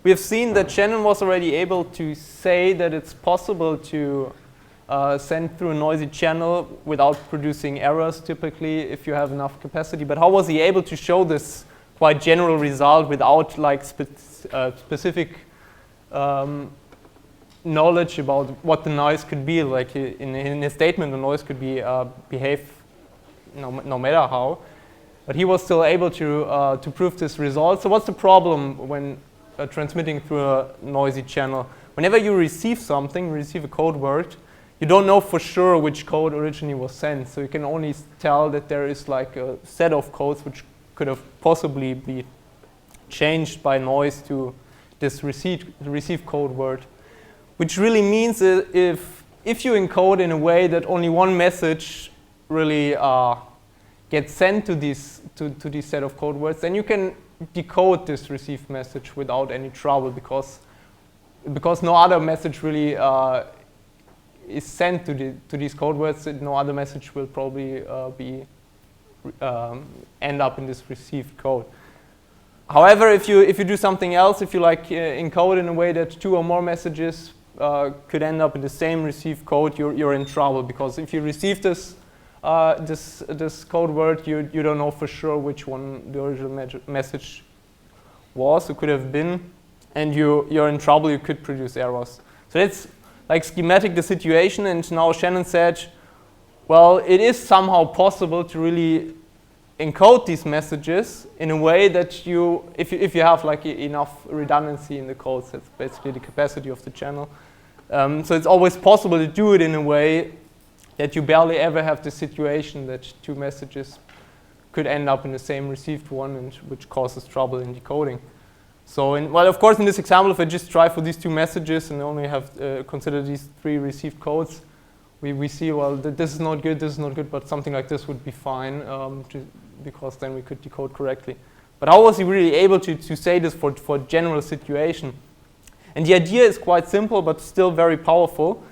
we have seen that Shannon was already able to say that it's possible to send through a noisy channel without producing errors, typically, if you have enough capacity. But how was he able to show this quite general result without like specific knowledge about what the noise could be? Like in his statement, the noise could be behave no matter how. But he was still able to prove this result. So what's the problem when transmitting through a noisy channel? Whenever you receive something, receive a code word, you don't know for sure which code originally was sent. So you can only tell that there is like a set of codes which could have possibly be changed by noise to this receive code word. Which really means if you encode in a way that only one message really gets sent to this set of code words, then you can decode this received message without any trouble because no other message really is sent to these code words. No other message will probably end up in this received code. However, if you do something else, if you like encode in a way that two or more messages could end up in the same received code, you're in trouble, because if you receive this code word, you don't know for sure which one the original message was or could have been, and you're in trouble. You could produce errors. So that's like schematic the situation. And now Shannon said, well, it is somehow possible to really encode these messages in a way that if you have like enough redundancy in the code, that's basically the capacity of the channel. So it's always possible to do it in a way that you barely ever have the situation that two messages could end up in the same received one, and which causes trouble in decoding. So, well, of course, in this example, if I just try for these two messages and only have consider these three received codes, we see, well, this is not good, but something like this would be fine, because then we could decode correctly. But how was he really able to say this for a general situation? And the idea is quite simple, but still very powerful.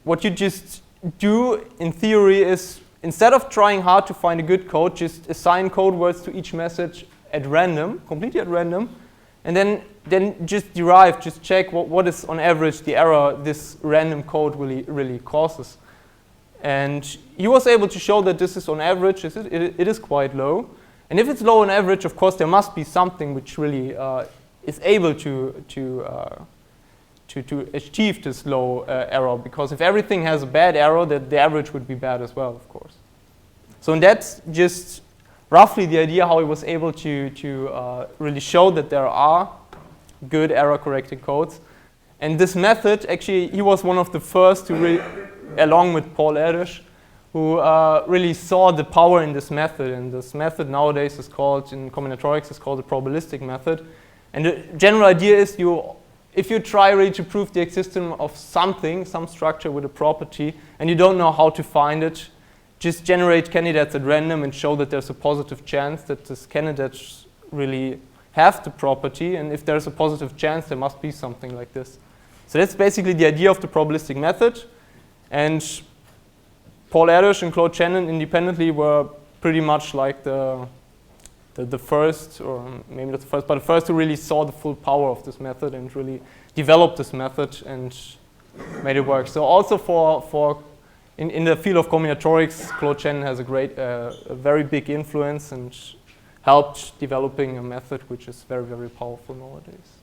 What you just do in theory is, instead of trying hard to find a good code, just assign code words to each message at random, completely at random, and then just check what is on average the error this random code really causes. And he was able to show that this is on average, it is quite low. And if it's low on average, of course, there must be something which really is able to achieve this low error, because if everything has a bad error, the average would be bad as well, of course. So that's just roughly the idea how he was able to really show that there are good error-correcting codes. And this method, actually, he was one of the first to along with Paul Erdős, who really saw the power in this method. And this method nowadays is called, in combinatorics, is called the probabilistic method. And the general idea is if you try really to prove the existence of something, some structure with a property, and you don't know how to find it, just generate candidates at random and show that there's a positive chance that this candidates really have the property. And if there's a positive chance, there must be something like this. So that's basically the idea of the probabilistic method. And Paul Erdős and Claude Shannon independently were pretty much like the first, or maybe not the first, but the first who really saw the full power of this method and really developed this method and made it work. So also in the field of combinatorics, Claude Shannon has a very big influence and helped developing a method which is very, very powerful nowadays.